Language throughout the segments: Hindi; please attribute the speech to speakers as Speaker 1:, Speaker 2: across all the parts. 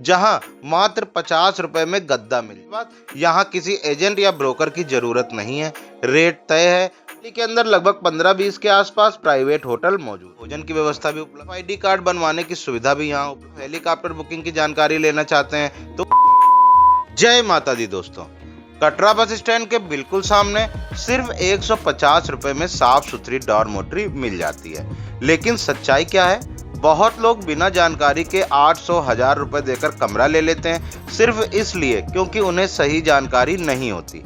Speaker 1: जहां मात्र 50 रुपए में गद्दा मिले। यहाँ किसी एजेंट या ब्रोकर की जरूरत नहीं है, रेट तय है। के अंदर लगभग 15-20 के आसपास प्राइवेट होटल मौजूद, भोजन की व्यवस्था भी उपलब्ध, आईडी कार्ड बनवाने की सुविधा भी यहाँ उपलब्ध। हेलीकॉप्टर बुकिंग की जानकारी लेना चाहते हैं तो जय माता दी दोस्तों, कटरा बस स्टैंड के बिल्कुल सामने सिर्फ 150 रुपए में साफ सुथरी डॉर्मेट्री मिल जाती है। लेकिन सच्चाई क्या है? बहुत लोग बिना जानकारी के 800-1000 रुपए देकर कमरा ले लेते हैं, सिर्फ इसलिए क्योंकि उन्हें सही जानकारी नहीं होती।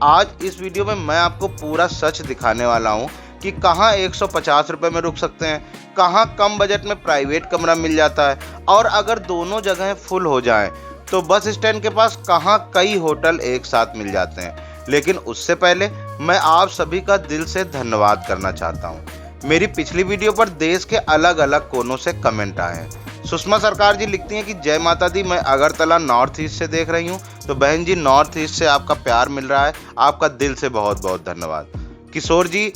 Speaker 1: आज इस वीडियो में मैं आपको पूरा सच दिखाने वाला हूं कि कहां 150 रुपए में रुक सकते हैं, कहां कम बजट में प्राइवेट कमरा मिल जाता है, और अगर दोनों जगहें फुल हो जाएं तो बस स्टैंड के पास कहां कई होटल एक साथ मिल जाते हैं। लेकिन उससे पहले मैं आप सभी का दिल से धन्यवाद करना चाहता हूं। मेरी पिछली वीडियो पर देश के अलग अलग कोनों से कमेंट आए हैं। सुषमा सरकार जी लिखती हैं कि जय माता दी, मैं अगरतला नॉर्थ ईस्ट से देख रही हूँ। तो बहन जी, नॉर्थ ईस्ट से आपका प्यार मिल रहा है, आपका दिल से बहुत बहुत धन्यवाद। किशोर जी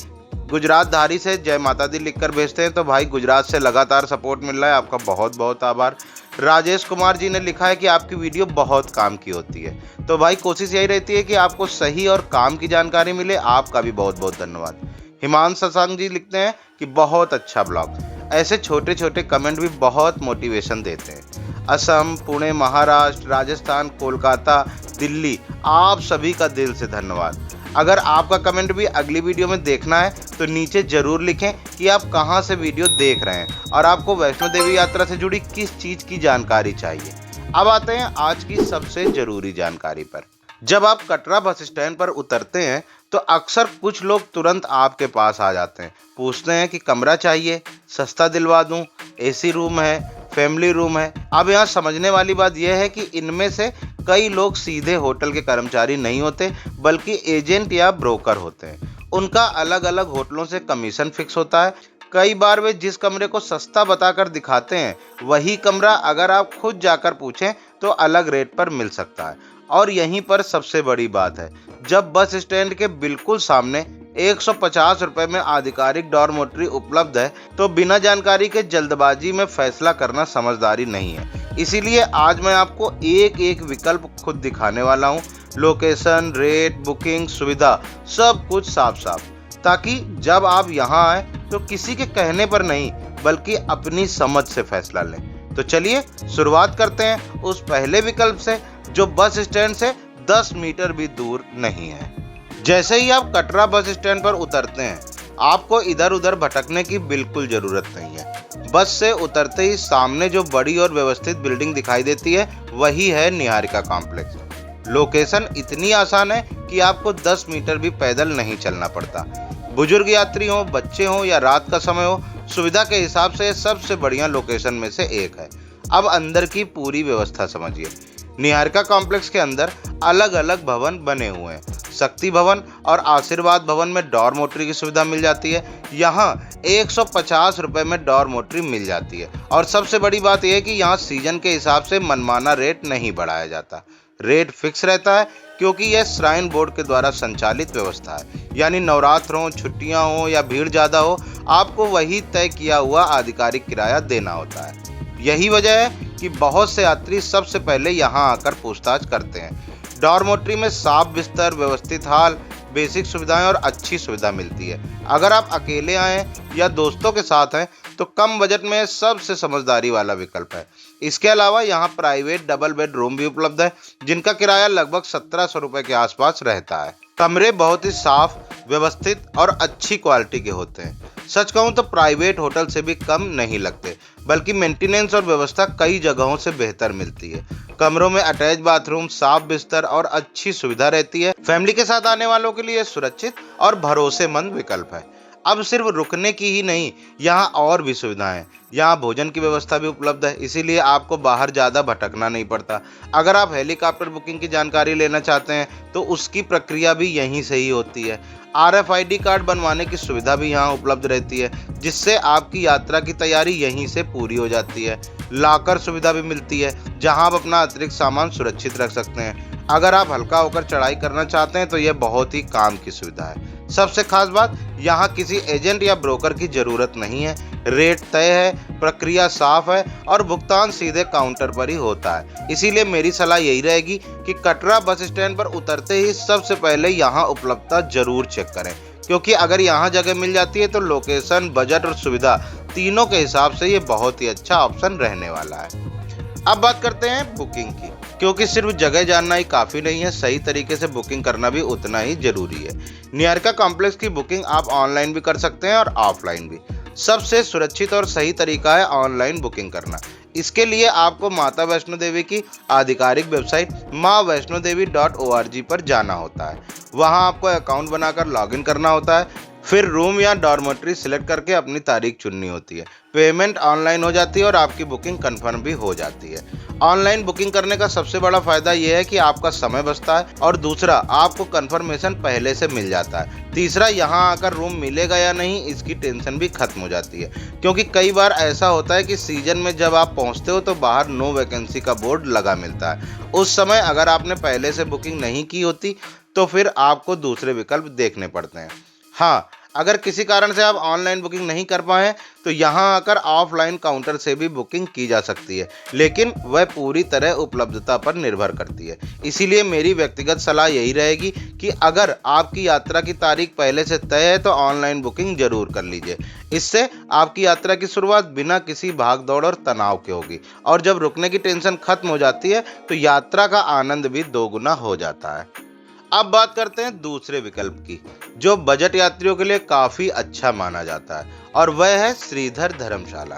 Speaker 1: गुजरात धारी से जय माता दी लिखकर भेजते हैं, तो भाई गुजरात से लगातार सपोर्ट मिल रहा है, आपका बहुत बहुत आभार। राजेश कुमार जी ने लिखा है कि आपकी वीडियो बहुत काम की होती है। तो भाई कोशिश यही रहती है कि आपको सही और काम की जानकारी मिले, आपका भी बहुत बहुत धन्यवाद। हिमांशु शशांक जी लिखते हैं कि बहुत अच्छा ब्लॉग। ऐसे छोटे छोटे कमेंट भी बहुत मोटिवेशन देते हैं। असम, पुणे, महाराष्ट्र, राजस्थान, कोलकाता, दिल्ली, आप सभी का दिल से धन्यवाद। अगर आपका कमेंट भी अगली वीडियो में देखना है तो नीचे जरूर लिखें कि आप कहां से वीडियो देख रहे हैं और आपको वैष्णो देवी यात्रा से जुड़ी किस चीज की जानकारी चाहिए। अब आते हैं आज की सबसे जरूरी जानकारी पर। जब आप कटरा बस स्टैंड पर उतरते हैं तो अक्सर कुछ लोग तुरंत आपके पास आ जाते हैं, पूछते हैं कि कमरा चाहिए, सस्ता दिलवा दूं, एसी रूम है, फैमिली रूम है। अब यहाँ समझने वाली बात यह है कि इनमें से कई लोग सीधे होटल के कर्मचारी नहीं होते, बल्कि एजेंट या ब्रोकर होते हैं। उनका अलग अलग होटलों से कमीशन फिक्स होता है। कई बार वे जिस कमरे को सस्ता बताकर दिखाते हैं, वही कमरा अगर आप खुद जाकर पूछें तो अलग रेट पर मिल सकता है। और यहीं पर सबसे बड़ी बात है, जब बस स्टैंड के बिल्कुल सामने 150 रुपए में आधिकारिक डॉर्मेट्री उपलब्ध है तो बिना जानकारी के जल्दबाजी में फैसला करना समझदारी नहीं है। इसीलिए आज मैं आपको एक एक विकल्प खुद दिखाने वाला हूँ। लोकेशन, रेट, बुकिंग, सुविधा, सब कुछ साफ साफ, ताकि जब आप यहाँ आए तो किसी के कहने पर नहीं बल्कि अपनी समझ से फैसला लें। तो चलिए शुरुआत करते हैं उस पहले विकल्प से जो बस स्टैंड से 10 मीटर भी दूर नहीं है। जैसे ही आप कटरा बस स्टैंड पर उतरते हैं, आपको इधर उधर भटकने की बिल्कुल जरूरत नहीं है। बस से उतरते ही सामने जो बड़ी और व्यवस्थित बिल्डिंग दिखाई देती है, वही है निहारिका कॉम्प्लेक्स। लोकेशन इतनी आसान है कि आपको 10 मीटर भी पैदल नहीं चलना पड़ता। बुजुर्ग यात्री हो, बच्चे हो या रात का समय हो, सुविधा के हिसाब से सबसे बढ़िया लोकेशन में से एक है। अब अंदर की पूरी व्यवस्था समझिए। निहारिका कॉम्प्लेक्स के अंदर अलग अलग भवन बने हुए हैं। शक्ति भवन और आशीर्वाद भवन में डॉर्मेट्री की सुविधा मिल जाती है। यहाँ 150 रुपए में डॉर्मेट्री मिल जाती है। और सबसे बड़ी बात यह है कि यहाँ सीजन के हिसाब से मनमाना रेट नहीं बढ़ाया जाता, रेट फिक्स रहता है, क्योंकि यह श्राइन बोर्ड के द्वारा संचालित व्यवस्था है। यानी नवरात्र हो, छुट्टियां हो या भीड़ ज्यादा हो, आपको वही तय किया हुआ आधिकारिक किराया देना होता है। यही वजह है कि बहुत से यात्री सबसे पहले यहाँ आकर पूछताछ करते हैं। डॉर्मेट्री में साफ बिस्तर, व्यवस्थित हाल, बेसिक सुविधाएं और अच्छी सुविधा मिलती है। अगर आप अकेले आए या दोस्तों के साथ हैं तो कम बजट में सबसे समझदारी वाला विकल्प है। इसके अलावा यहाँ प्राइवेट डबल बेड रूम भी उपलब्ध है, जिनका किराया लगभग 1700 रुपए के आसपास रहता है। कमरे बहुत ही साफ, व्यवस्थित और अच्छी क्वालिटी के होते हैं। सच कहूँ तो प्राइवेट होटल से भी कम नहीं लगते, बल्कि मेंटेनेंस और व्यवस्था कई जगहों से बेहतर मिलती है। कमरों में अटैच बाथरूम, साफ बिस्तर और अच्छी सुविधा रहती है। फैमिली के साथ आने वालों के लिए सुरक्षित और भरोसेमंद विकल्प है। अब सिर्फ रुकने की ही नहीं, यहाँ और भी सुविधाएं हैं। यहाँ भोजन की व्यवस्था भी उपलब्ध है, इसीलिए आपको बाहर ज़्यादा भटकना नहीं पड़ता। अगर आप हेलीकॉप्टर बुकिंग की जानकारी लेना चाहते हैं तो उसकी प्रक्रिया भी यहीं से ही होती है। RFID कार्ड बनवाने की सुविधा भी यहाँ उपलब्ध रहती है, जिससे आपकी यात्रा की तैयारी यहीं से पूरी हो जाती है। लॉकर सुविधा भी मिलती है, जहाँ आप अपना अतिरिक्त सामान सुरक्षित रख सकते हैं। अगर आप हल्का होकर चढ़ाई करना चाहते हैं तो यह बहुत ही काम की सुविधा है। सबसे खास बात, यहाँ किसी एजेंट या ब्रोकर की जरूरत नहीं है, रेट तय है, प्रक्रिया साफ है और भुगतान सीधे काउंटर पर ही होता है। इसीलिए मेरी सलाह यही रहेगी कि कटरा बस स्टैंड पर उतरते ही सबसे पहले यहाँ उपलब्धता जरूर चेक करें, क्योंकि अगर यहाँ जगह मिल जाती है तो लोकेशन, बजट और सुविधा तीनों के हिसाब से ये बहुत ही अच्छा ऑप्शन रहने वाला है। अब बात करते हैं बुकिंग की, क्योंकि सिर्फ जगह जानना ही काफ़ी नहीं है, सही तरीके से बुकिंग करना भी उतना ही जरूरी है। नियरका कॉम्प्लेक्स की बुकिंग आप ऑनलाइन भी कर सकते हैं और ऑफलाइन भी। सबसे सुरक्षित और सही तरीका है ऑनलाइन बुकिंग करना। इसके लिए आपको माता वैष्णो देवी की आधिकारिक वेबसाइट maavaishnodevi.org पर जाना होता है। वहां आपको अकाउंट बनाकर लॉगिन करना होता है, फिर रूम या डॉर्मेट्री सिलेक्ट करके अपनी तारीख चुननी होती है। पेमेंट ऑनलाइन हो जाती है और आपकी बुकिंग कंफर्म भी हो जाती है। ऑनलाइन बुकिंग करने का सबसे बड़ा फायदा यह है कि आपका समय बचता है और दूसरा, आपको कंफर्मेशन पहले से मिल जाता है। तीसरा, यहाँ आकर रूम मिलेगा या नहीं इसकी टेंशन भी खत्म हो जाती है, क्योंकि कई बार ऐसा होता है कि सीजन में जब आप पहुँचते हो तो बाहर नो वैकेंसी का बोर्ड लगा मिलता है। उस समय अगर आपने पहले से बुकिंग नहीं की होती तो फिर आपको दूसरे विकल्प देखने पड़ते हैं। हाँ, अगर किसी कारण से आप ऑनलाइन बुकिंग नहीं कर पाए तो यहाँ आकर ऑफलाइन काउंटर से भी बुकिंग की जा सकती है, लेकिन वह पूरी तरह उपलब्धता पर निर्भर करती है। इसीलिए मेरी व्यक्तिगत सलाह यही रहेगी कि अगर आपकी यात्रा की तारीख पहले से तय है तो ऑनलाइन बुकिंग जरूर कर लीजिए। इससे आपकी यात्रा की शुरुआत बिना किसी भाग दौड़ और तनाव के होगी, और जब रुकने की टेंशन खत्म हो जाती है तो यात्रा का आनंद भी दोगुना हो जाता है। अब बात करते हैं दूसरे विकल्प की, जो बजट यात्रियों के लिए काफी अच्छा माना जाता है, और वह है श्रीधर धर्मशाला।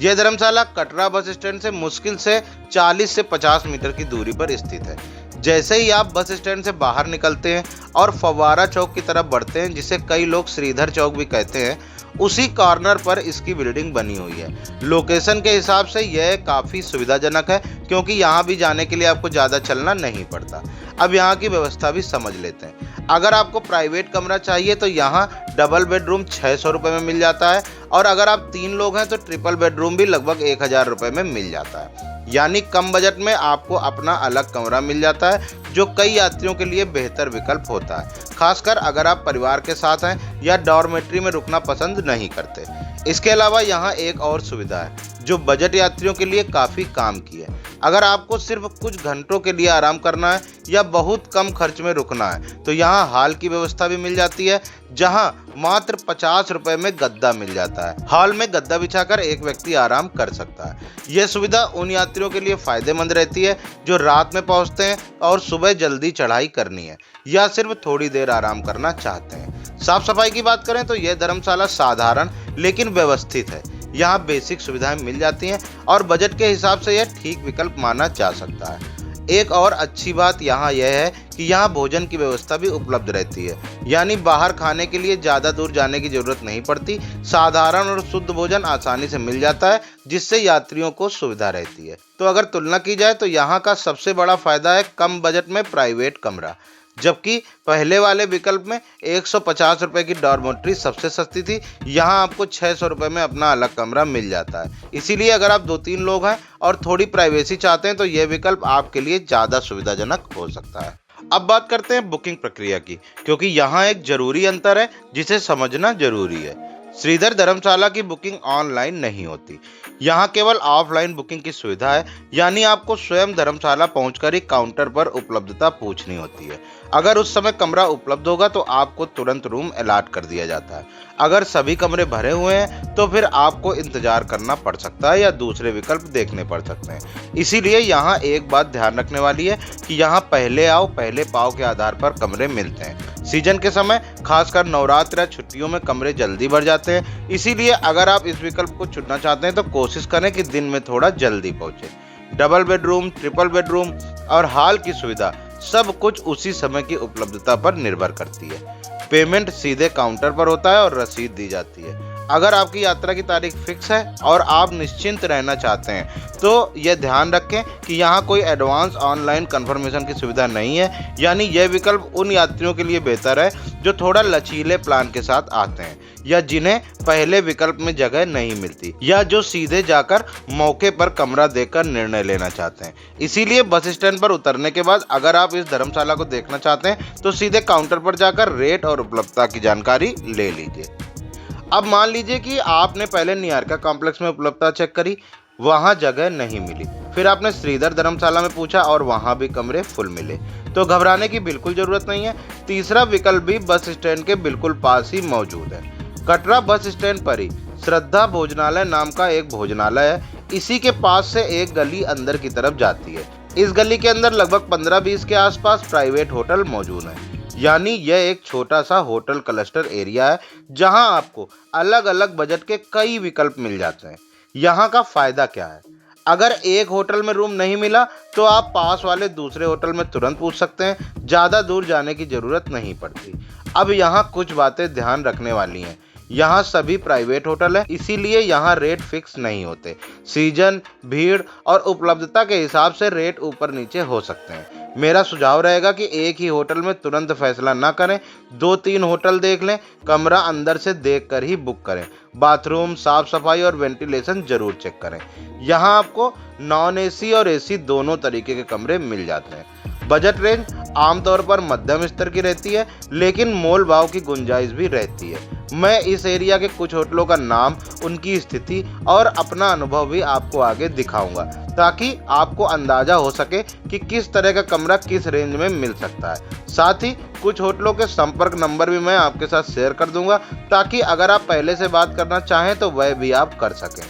Speaker 1: यह धर्मशाला कटरा बस स्टैंड से मुश्किल से 40 से 50 मीटर की दूरी पर स्थित है। जैसे ही आप बस स्टैंड से बाहर निकलते हैं और फव्वारा चौक की तरफ बढ़ते हैं, जिसे कई लोग श्रीधर चौक भी कहते हैं, उसी कॉर्नर पर इसकी बिल्डिंग बनी हुई है। लोकेशन के हिसाब से यह काफ़ी सुविधाजनक है, क्योंकि यहाँ भी जाने के लिए आपको ज़्यादा चलना नहीं पड़ता। अब यहाँ की व्यवस्था भी समझ लेते हैं। अगर आपको प्राइवेट कमरा चाहिए तो यहाँ डबल बेडरूम 600 रुपये में मिल जाता है, और अगर आप 3 लोग हैं तो ट्रिपल बेडरूम भी लगभग 1000 रुपये में मिल जाता है। यानी कम बजट में आपको अपना अलग कमरा मिल जाता है, जो कई यात्रियों के लिए बेहतर विकल्प होता है, खासकर अगर आप परिवार के साथ हैं या डॉर्मेट्री में रुकना पसंद नहीं करते। इसके अलावा यहाँ एक और सुविधा है जो बजट यात्रियों के लिए काफ़ी काम की है। अगर आपको सिर्फ कुछ घंटों के लिए आराम करना है या बहुत कम खर्च में रुकना है तो यहाँ हॉल की व्यवस्था भी मिल जाती है, जहाँ मात्र 50 रुपए में गद्दा मिल जाता है। हॉल में गद्दा बिछाकर एक व्यक्ति आराम कर सकता है। यह सुविधा उन यात्रियों के लिए फायदेमंद रहती है जो रात में पहुँचते हैं और सुबह जल्दी चढ़ाई करनी है या सिर्फ थोड़ी देर आराम करना चाहते हैं। साफ सफाई की बात करें तो यह धर्मशाला साधारण लेकिन व्यवस्थित है। यहाँ बेसिक सुविधाएं मिल जाती हैं और बजट के हिसाब से यह ठीक विकल्प माना जा सकता है। एक और अच्छी बात यहाँ यह है कि यहाँ भोजन की व्यवस्था भी उपलब्ध रहती है, यानी बाहर खाने के लिए ज़्यादा दूर जाने की जरूरत नहीं पड़ती। साधारण और शुद्ध भोजन आसानी से मिल जाता है, जिससे यात्रियों को सुविधा रहती है। तो अगर तुलना की जाए तो यहाँ का सबसे बड़ा फायदा है कम बजट में प्राइवेट कमरा, जबकि पहले वाले विकल्प में 150 रुपए की डॉर्मेट्री सबसे सस्ती थी। यहाँ आपको 600 रुपए में अपना अलग कमरा मिल जाता है। इसीलिए अगर आप 2-3 लोग हैं और थोड़ी प्राइवेसी चाहते हैं तो यह विकल्प आपके लिए ज़्यादा सुविधाजनक हो सकता है। अब बात करते हैं बुकिंग प्रक्रिया की, क्योंकि यहाँ एक जरूरी अंतर है जिसे समझना जरूरी है। श्रीधर धर्मशाला की बुकिंग ऑनलाइन नहीं होती, यहाँ केवल ऑफलाइन बुकिंग की सुविधा है, यानी आपको स्वयं धर्मशाला पहुंचकर ही काउंटर पर उपलब्धता पूछनी होती है। अगर उस समय कमरा उपलब्ध होगा तो आपको तुरंत रूम अलॉट कर दिया जाता है। अगर सभी कमरे भरे हुए हैं तो फिर आपको इंतजार करना पड़ सकता है या दूसरे विकल्प देखने पड़ सकते हैं। इसीलिए यहाँ एक बात ध्यान रखने वाली है कि यहाँ पहले आओ पहले पाओ के आधार पर कमरे मिलते हैं। सीजन के समय खासकर नवरात्र या छुट्टियों में कमरे जल्दी भर जाते हैं। इसीलिए अगर आप इस विकल्प को चुनना चाहते हैं तो कोशिश करें कि दिन में थोड़ा जल्दी पहुंचे। डबल बेडरूम, ट्रिपल बेडरूम और हॉल की सुविधा सब कुछ उसी समय की उपलब्धता पर निर्भर करती है। पेमेंट सीधे काउंटर पर होता है और रसीद दी जाती है। अगर आपकी यात्रा की तारीख फिक्स है और आप निश्चिंत रहना चाहते हैं तो यह ध्यान रखें कि यहाँ कोई एडवांस ऑनलाइन कंफर्मेशन की सुविधा नहीं है, यानी यह विकल्प उन यात्रियों के लिए बेहतर है जो थोड़ा लचीले प्लान के साथ आते हैं या जिन्हें पहले विकल्प में जगह नहीं मिलती या जो सीधे जाकर मौके पर कमरा देखकर निर्णय लेना चाहते हैं। इसीलिए बस स्टैंड पर उतरने के बाद अगर आप इस धर्मशाला को देखना चाहते हैं तो सीधे काउंटर पर जाकर रेट और उपलब्धता की जानकारी ले लीजिए। अब मान लीजिए कि आपने पहले निहारिका कॉम्प्लेक्स में उपलब्धता चेक करी, वहां जगह नहीं मिली। फिर आपने श्रीधर धर्मशाला में पूछा और वहां भी कमरे फुल मिले। तो घबराने की बिल्कुल जरूरत नहीं है। तीसरा विकल्प भी बस स्टैंड के बिल्कुल पास ही मौजूद है। कटरा बस स्टैंड पर ही श्रद्धा भोजनालय नाम का एक भोजनालय है। इसी के पास से एक गली अंदर की तरफ जाती है। इस गली के अंदर लगभग 15-20 के आसपास प्राइवेट होटल मौजूद हैं। यानी यह एक छोटा सा होटल क्लस्टर एरिया है जहां आपको अलग अलग बजट के कई विकल्प मिल जाते हैं। यहाँ का फायदा क्या है? अगर एक होटल में रूम नहीं मिला तो आप पास वाले दूसरे होटल में तुरंत पूछ सकते हैं। ज़्यादा दूर जाने की ज़रूरत नहीं पड़ती। अब यहाँ कुछ बातें ध्यान रखने वाली हैं। यहाँ सभी प्राइवेट होटल है, इसीलिए यहाँ रेट फिक्स नहीं होते। सीजन, भीड़ और उपलब्धता के हिसाब से रेट ऊपर नीचे हो सकते हैं। मेरा सुझाव रहेगा कि एक ही होटल में तुरंत फैसला ना करें, 2-3 होटल देख लें। कमरा अंदर से देखकर ही बुक करें। बाथरूम, साफ सफाई और वेंटिलेशन जरूर चेक करें। यहाँ आपको नॉन एसी और एसी दोनों तरीके के कमरे मिल जाते हैं। बजट रेंज आमतौर पर मध्यम स्तर की रहती है, लेकिन मोल भाव की गुंजाइश भी रहती है। मैं इस एरिया के कुछ होटलों का नाम, उनकी स्थिति और अपना अनुभव भी आपको आगे दिखाऊंगा, ताकि आपको अंदाजा हो सके कि किस तरह का कमरा किस रेंज में मिल सकता है। साथ ही कुछ होटलों के संपर्क नंबर भी मैं आपके साथ शेयर कर दूंगा, ताकि अगर आप पहले से बात करना चाहें तो वह भी आप कर सकें।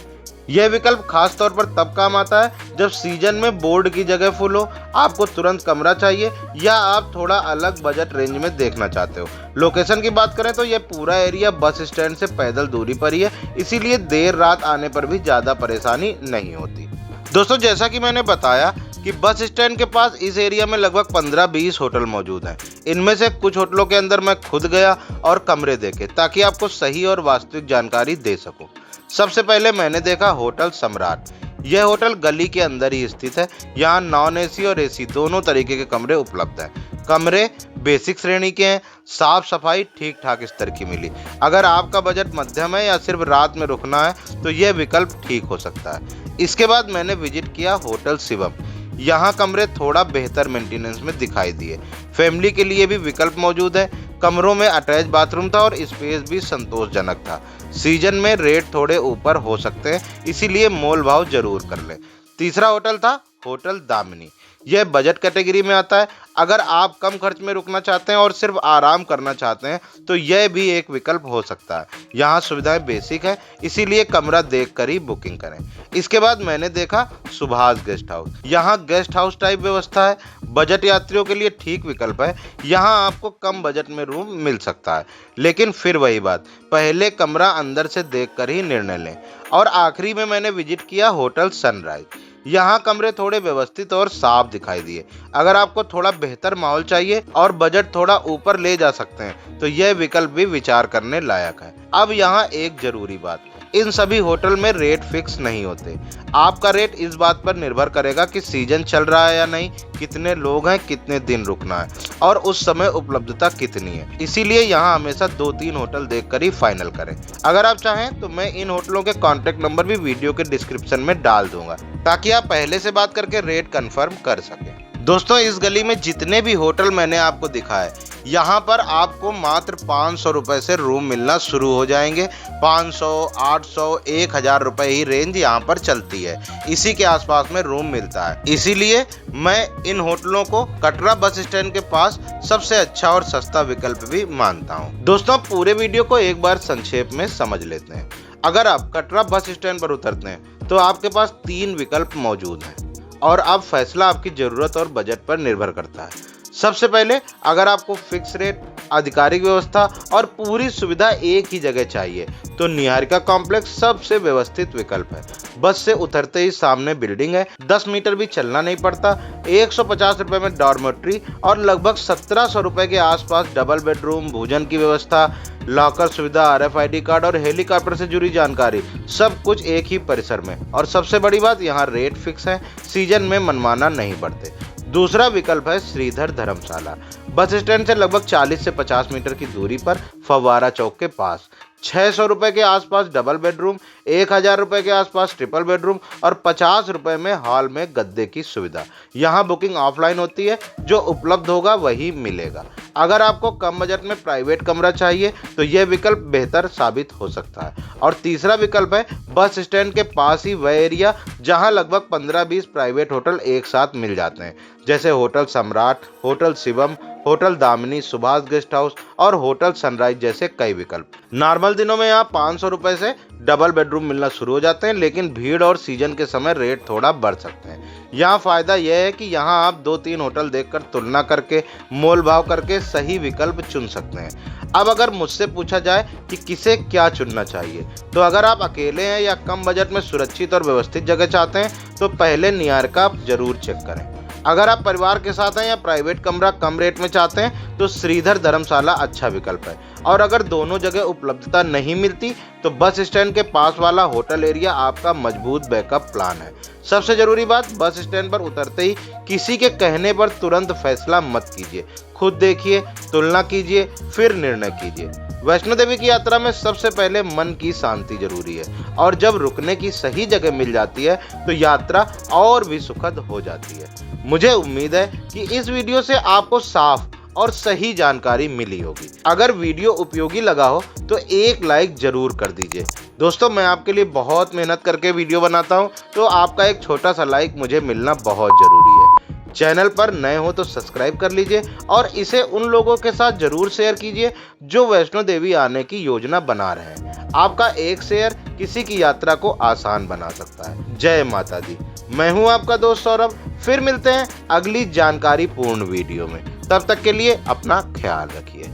Speaker 1: यह विकल्प खास तौर पर तब काम आता है जब सीजन में बोर्ड की जगह फुल हो, आपको तुरंत कमरा चाहिए या आप थोड़ा अलग बजट रेंज में देखना चाहते हो। लोकेशन की बात करें तो यह पूरा एरिया बस स्टैंड से पैदल दूरी पर ही है, इसीलिए देर रात आने पर भी ज़्यादा परेशानी नहीं होती। दोस्तों, जैसा कि मैंने बताया कि बस स्टैंड के पास इस एरिया में लगभग 15-20 होटल मौजूद हैं। इनमें से कुछ होटलों के अंदर मैं खुद गया और कमरे देखे, ताकि आपको सही और वास्तविक जानकारी दे सकूं। सबसे पहले मैंने देखा होटल सम्राट। यह होटल गली के अंदर ही स्थित है। यहाँ नॉन एसी और एसी दोनों तरीके के कमरे उपलब्ध हैं। कमरे बेसिक श्रेणी के हैं। साफ सफाई ठीक ठाक स्तर की मिली। अगर आपका बजट मध्यम है या सिर्फ रात में रुकना है तो यह विकल्प ठीक हो सकता है। इसके बाद मैंने विजिट किया होटल शिवम। यहाँ कमरे थोड़ा बेहतर मेंटेनेंस में दिखाई दिए। फैमिली के लिए भी विकल्प मौजूद है। कमरों में अटैच बाथरूम था और स्पेस भी संतोषजनक था। सीजन में रेट थोड़े ऊपर हो सकते हैं, इसीलिए मोल भाव जरूर कर लें। तीसरा होटल था होटल दामिनी। यह बजट कैटेगरी में आता है। अगर आप कम खर्च में रुकना चाहते हैं और सिर्फ आराम करना चाहते हैं तो यह भी एक विकल्प हो सकता है। यहाँ सुविधाएं बेसिक है, इसीलिए कमरा देखकर ही बुकिंग करें। इसके बाद मैंने देखा सुभाष गेस्ट हाउस। यहाँ गेस्ट हाउस टाइप व्यवस्था है। बजट यात्रियों के लिए ठीक विकल्प है। यहाँ आपको कम बजट में रूम मिल सकता है, लेकिन फिर वही बात, पहले कमरा अंदर से देखकर ही निर्णय लें। और आखिरी में मैंने विजिट किया होटल सनराइज। यहाँ कमरे थोड़े व्यवस्थित और साफ दिखाई दिए। अगर आपको थोड़ा बेहतर माहौल चाहिए और बजट थोड़ा ऊपर ले जा सकते हैं तो यह विकल्प भी विचार करने लायक है। अब यहाँ एक जरूरी बात, इन सभी होटल में रेट फिक्स नहीं होते। आपका रेट इस बात पर निर्भर करेगा कि सीजन चल रहा है या नहीं, कितने लोग हैं, कितने दिन रुकना है और उस समय उपलब्धता कितनी है। इसीलिए यहाँ हमेशा 2-3 होटल देखकर ही फाइनल करें। अगर आप चाहें तो मैं इन होटलों के कॉन्टेक्ट नंबर भी वीडियो के डिस्क्रिप्शन में डाल दूंगा, ताकि आप पहले से बात करके रेट कंफर्म कर सकें। दोस्तों, इस गली में जितने भी होटल मैंने आपको दिखाए, यहाँ पर आपको मात्र 500 रुपए से रूम मिलना शुरू हो जाएंगे। 500, 800, 1000 रुपए ही रेंज यहाँ पर चलती है। इसी के आसपास में रूम मिलता है। इसीलिए मैं इन होटलों को कटरा बस स्टैंड के पास सबसे अच्छा और सस्ता विकल्प भी मानता हूँ। दोस्तों, पूरे वीडियो को एक बार संक्षेप में समझ लेते हैं। अगर आप कटरा बस स्टैंड पर उतरते हैं तो आपके पास 3 विकल्प मौजूद हैं और अब फैसला आपकी जरूरत और बजट पर निर्भर करता है। सबसे पहले, अगर आपको फिक्स रेट, आधिकारिक व्यवस्था और पूरी सुविधा एक ही जगह चाहिए तो निहारिका कॉम्प्लेक्स सबसे व्यवस्थित विकल्प है। बस से उतरते ही सामने बिल्डिंग है, 10 मीटर भी चलना नहीं पड़ता। 150 रुपए में डॉर्मेट्री और लगभग 1700 रुपए के आसपास डबल बेडरूम, भोजन की व्यवस्था, लॉकर सुविधा, RFID कार्ड और हेलीकॉप्टर से जुड़ी जानकारी, सब कुछ एक ही परिसर में। और सबसे बड़ी बात, यहाँ रेट फिक्स है, सीजन में मनमाना नहीं बढ़ते। दूसरा विकल्प है श्रीधर धर्मशाला। बस स्टैंड से लगभग 40 से 50 मीटर की दूरी पर फव्वारा चौक के पास। 600 रुपए के आसपास डबल बेडरूम, 1000 रुपए के आसपास ट्रिपल बेडरूम और 50 रुपए में हॉल में गद्दे की सुविधा। यहाँ बुकिंग ऑफलाइन होती है, जो उपलब्ध होगा वही मिलेगा। अगर आपको कम बजट में प्राइवेट कमरा चाहिए तो यह विकल्प बेहतर साबित हो सकता है। और तीसरा विकल्प है बस स्टैंड के पास ही वह एरिया जहां लगभग 15-20 प्राइवेट होटल एक साथ मिल जाते हैं, जैसे होटल सम्राट, hotel Shivam, hotel Damini, Subhash guest house और होटल सनराइज जैसे कई विकल्प। नॉर्मल दिनों में यहाँ 500 रुपए से डबल बेडरूम मिलना शुरू हो जाते हैं, लेकिन भीड़ और सीजन के समय रेट थोड़ा बढ़ सकते हैं। यहाँ फायदा यह है कि यहाँ आप 2-3 होटल देखकर तुलना करके मोल भाव करके सही विकल्प चुन सकते हैं। अब अगर मुझसे पूछा जाए कि किसे क्या चुनना चाहिए, तो अगर आप अकेले हैं या कम बजट में सुरक्षित और व्यवस्थित जगह चाहते हैं तो पहले नियारका जरूर चेक करें। अगर आप परिवार के साथ हैं या प्राइवेट कमरा कम रेट में चाहते हैं तो श्रीधर धर्मशाला अच्छा विकल्प है। और अगर दोनों जगह उपलब्धता नहीं मिलती तो बस स्टैंड के पास वाला होटल एरिया आपका मजबूत बैकअप प्लान है। सबसे जरूरी बात, बस स्टैंड पर उतरते ही किसी के कहने पर तुरंत फैसला मत कीजिए, खुद देखिए, तुलना कीजिए, फिर निर्णय कीजिए। वैष्णो देवी की यात्रा में सबसे पहले मन की शांति जरूरी है, और जब रुकने की सही जगह मिल जाती है तो यात्रा और भी सुखद हो जाती है। मुझे उम्मीद है कि इस वीडियो से आपको साफ और सही जानकारी मिली होगी। अगर वीडियो उपयोगी लगा हो तो एक लाइक जरूर कर दीजिए। दोस्तों, मैं आपके लिए बहुत मेहनत करके वीडियो बनाता हूं, तो आपका एक छोटा सा लाइक मुझे मिलना बहुत जरूरी है। चैनल पर नए हो तो सब्सक्राइब कर लीजिए और इसे उन लोगों के साथ जरूर शेयर कीजिए जो वैष्णो देवी आने की योजना बना रहे हैं। आपका एक शेयर किसी की यात्रा को आसान बना सकता है। जय माता दी। मैं हूं आपका दोस्त सौरभ। फिर मिलते हैं अगली जानकारी पूर्ण वीडियो में। तब तक के लिए अपना ख्याल रखिए।